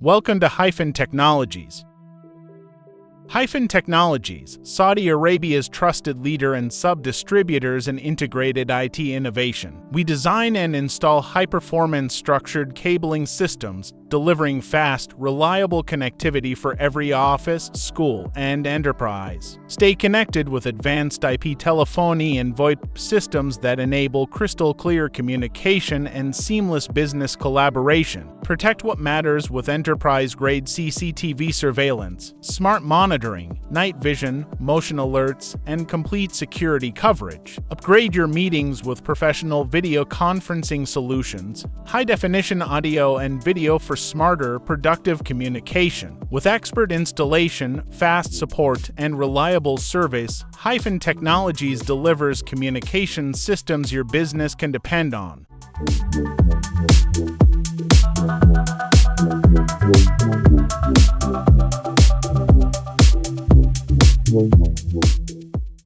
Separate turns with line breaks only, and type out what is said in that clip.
Welcome to Hyphen Technologies. Hyphen Technologies, Saudi Arabia's trusted leader in sub-distributors and integrated IT innovation. We design and install high-performance structured cabling systems, delivering fast, reliable connectivity for every office, school, and enterprise. Stay connected with advanced IP telephony and VoIP systems that enable crystal-clear communication and seamless business collaboration. Protect what matters with enterprise-grade CCTV surveillance, smart monitoring, night vision, motion alerts, and complete security coverage. Upgrade your meetings with professional video conferencing solutions, high-definition audio and video for smarter, productive communication. With expert installation, fast support, and reliable service, Hyphen Technologies delivers communication systems your business can depend on.
Wow.